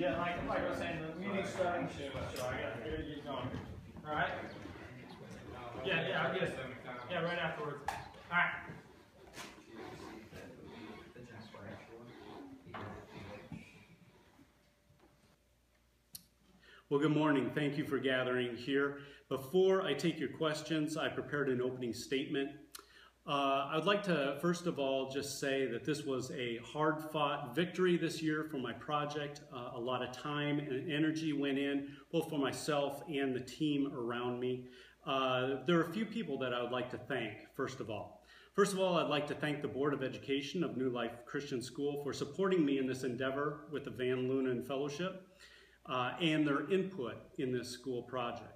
Yeah, like I was saying, the meeting's starting soon, so I gotta get going. All right? Yeah, I'll get it. Yeah, right afterwards. All right. Well, good morning. Thank you for gathering here. Before I take your questions, I prepared an opening statement. I'd like to, first of all, just say that this was a hard-fought victory this year for my project. A lot of time and energy went in, both for myself and the team around me. There are a few people that I would like to thank, first of all. First of all, I'd like to thank the Board of Education of New Life Christian School for supporting me in this endeavor with the Van Lunen Fellowship and their input in this school project.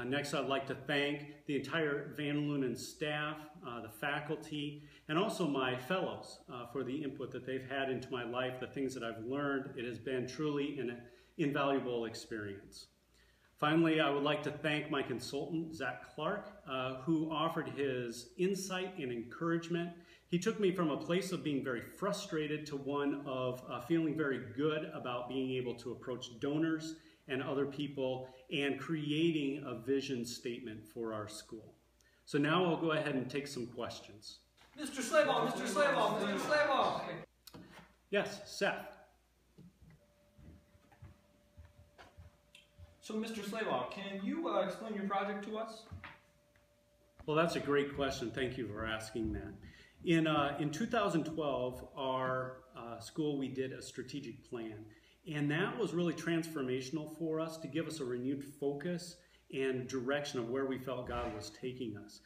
Next, I'd like to thank the entire Van Lunen staff, the faculty, and also my fellows for the input that they've had into my life, the things that I've learned. It has been truly an invaluable experience. Finally, I would like to thank my consultant, Zach Clark, who offered his insight and encouragement. He took me from a place of being very frustrated to one of feeling very good about being able to approach donors and other people and creating a vision statement for our school. So now I'll go ahead and take some questions. Mr. Slabaugh, Mr. Slabaugh, Mr. Slabaugh. Yes, Seth. So, Mr. Slabaugh, can you explain your project to us? Well, that's a great question. Thank you for asking that. In 2012, our school, we did a strategic plan. And that was really transformational for us to give us a renewed focus and direction of where we felt God was taking us.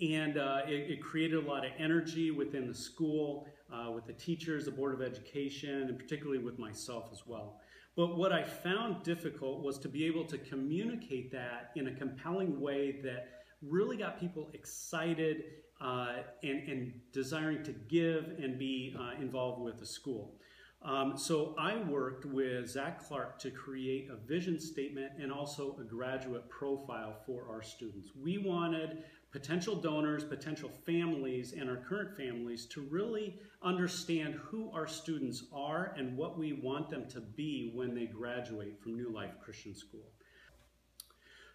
And it created a lot of energy within the school, with the teachers, the Board of Education, and particularly with myself as well. But what I found difficult was to be able to communicate that in a compelling way that really got people excited and desiring to give and be involved with the school. So I worked with Zach Clark to create a vision statement and also a graduate profile for our students. We wanted potential donors, potential families, and our current families to really understand who our students are and what we want them to be when they graduate from New Life Christian School.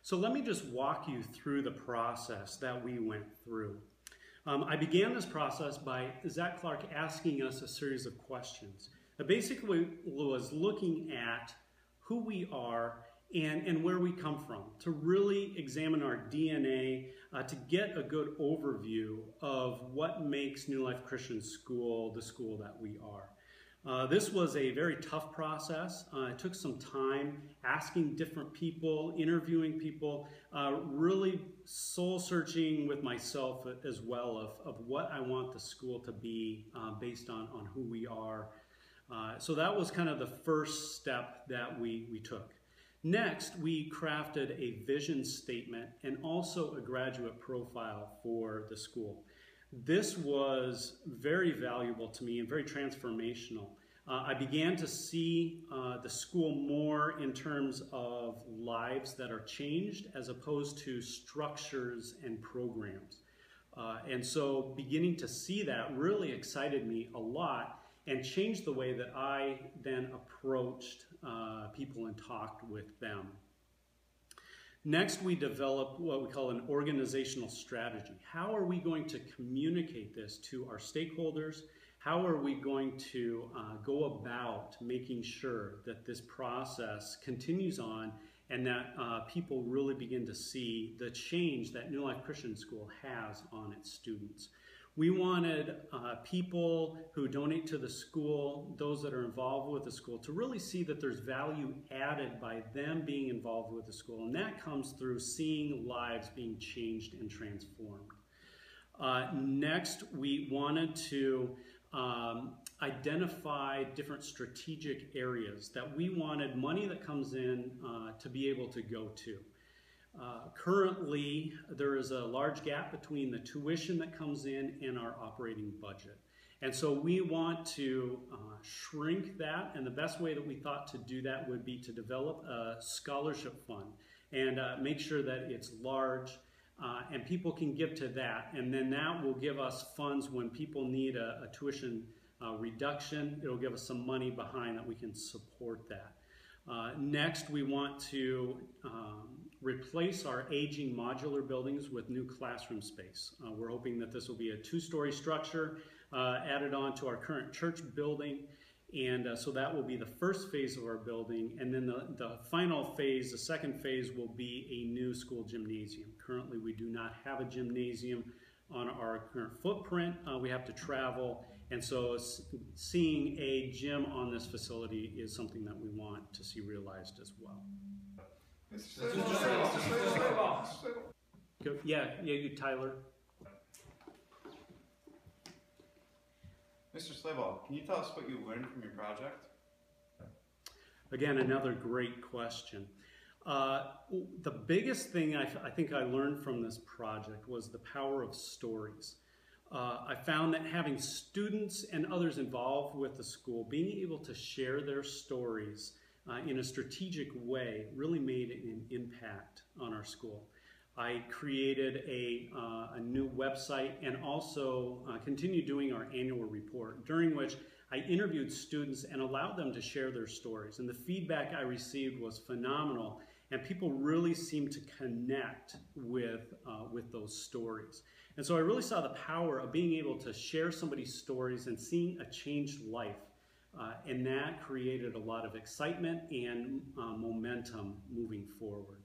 So let me just walk you through the process that we went through. I began this process by Zach Clark asking us a series of questions. That basically was looking at who we are and where we come from, to really examine our DNA, to get a good overview of what makes New Life Christian School the school that we are. This was a very tough process. It took some time asking different people, interviewing people, really soul searching with myself as well of what I want the school to be based on who we are. So that was kind of the first step that we took. Next, we crafted a vision statement and also a graduate profile for the school. This was very valuable to me and very transformational. I began to see the school more in terms of lives that are changed as opposed to structures and programs. And so beginning to see that really excited me a lot and changed the way that I then approached people and talked with them. Next, we developed what we call an organizational strategy. How are we going to communicate this to our stakeholders? How are we going to go about making sure that this process continues on and that people really begin to see the change that New Life Christian School has on its students? We wanted people who donate to the school, those that are involved with the school, to really see that there's value added by them being involved with the school. And that comes through seeing lives being changed and transformed. Next, we wanted to identify different strategic areas that we wanted money that comes in to be able to go to. Currently, there is a large gap between the tuition that comes in and our operating budget. And so we want to shrink that, and the best way that we thought to do that would be to develop a scholarship fund and make sure that it's large and people can give to that. And then that will give us funds when people need a tuition reduction. It'll give us some money behind that we can support that. Next, we want to replace our aging modular buildings with new classroom space. We're hoping that this will be a 2-story structure added on to our current church building. And so that will be the first phase of our building. And then the final phase, the second phase, will be a new school gymnasium. Currently, we do not have a gymnasium on our current footprint. We have to travel. And so seeing a gym on this facility is something that we want to see realized as well. Yeah, you, Tyler. Mr. Slabaugh, can you tell us what you learned from your project? Again, another great question. The biggest thing I think I learned from this project was the power of stories. I found that having students and others involved with the school, being able to share their stories in a strategic way really made an impact on our school. I created a new website and also continued doing our annual report, during which I interviewed students and allowed them to share their stories. And the feedback I received was phenomenal, and people really seemed to connect with those stories. And so I really saw the power of being able to share somebody's stories and seeing a changed life. And that created a lot of excitement and momentum moving forward.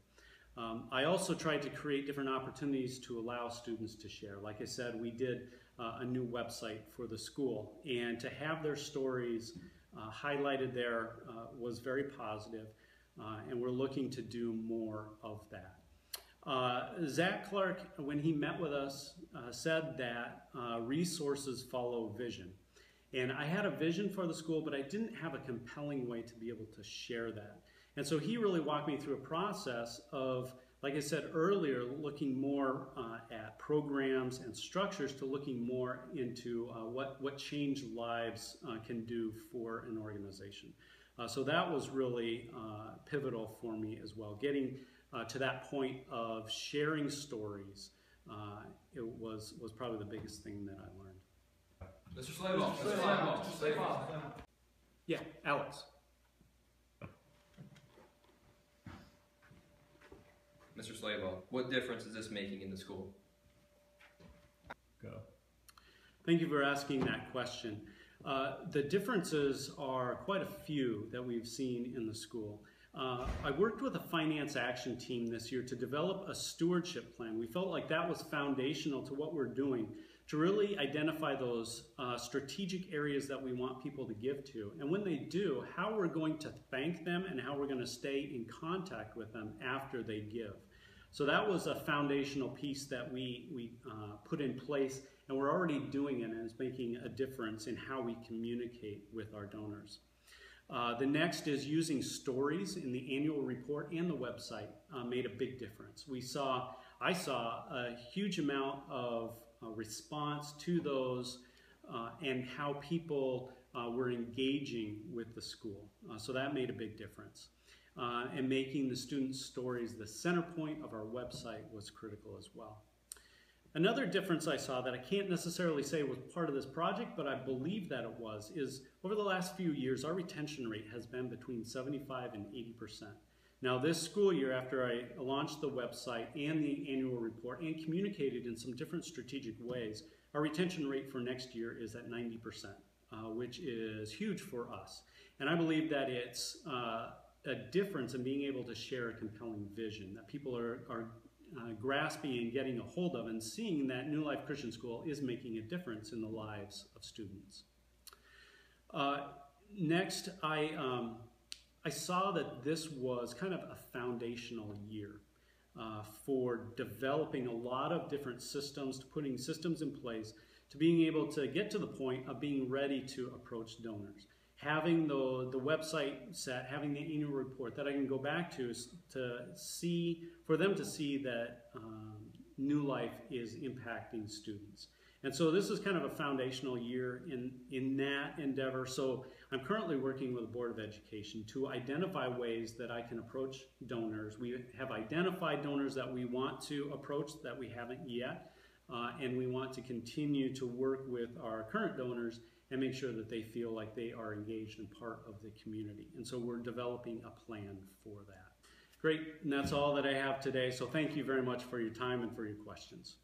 I also tried to create different opportunities to allow students to share. Like I said, we did a new website for the school, and to have their stories highlighted there was very positive, and we're looking to do more of that. Zach Clark, when he met with us, said that resources follow vision. And I had a vision for the school, but I didn't have a compelling way to be able to share that. And so he really walked me through a process of, like I said earlier, looking more at programs and structures to looking more into what changed lives can do for an organization. So that was really pivotal for me as well. Getting to that point of sharing stories, it was probably the biggest thing that I learned. Mr. Slabaugh. Mr. Slabaugh. Yeah, Alex. Mr. Slabaugh, what difference is this making in the school? Go. Thank you for asking that question. The differences are quite a few that we've seen in the school. I worked with a finance action team this year to develop a stewardship plan. We felt like that was foundational to what we're doing, to really identify those strategic areas that we want people to give to. And when they do, how we're going to thank them and how we're going to stay in contact with them after they give. So that was a foundational piece that we put in place, and we're already doing it, and it's making a difference in how we communicate with our donors. The next is using stories in the annual report and the website made a big difference. I saw a huge amount of response to those and how people were engaging with the school. So that made a big difference. And making the students' stories the center point of our website was critical as well. Another difference I saw that I can't necessarily say was part of this project, but I believe that it was, is over the last few years, our retention rate has been between 75 and 80%. Now this school year, after I launched the website and the annual report and communicated in some different strategic ways, our retention rate for next year is at 90%, which is huge for us. And I believe that it's a difference in being able to share a compelling vision that people are grasping and getting a hold of, and seeing that New Life Christian School is making a difference in the lives of students. Next, I saw that this was kind of a foundational year for developing a lot of different systems, to putting systems in place, to being able to get to the point of being ready to approach donors. Having the website set, having the annual report that I can go back to see, for them to see that New Life is impacting students. And so this is kind of a foundational year in that endeavor. So I'm currently working with the Board of Education to identify ways that I can approach donors. We have identified donors that we want to approach that we haven't yet. and we want to continue to work with our current donors and make sure that they feel like they are engaged and part of the community. And so we're developing a plan for that. Great, and that's all that I have today. So thank you very much for your time and for your questions.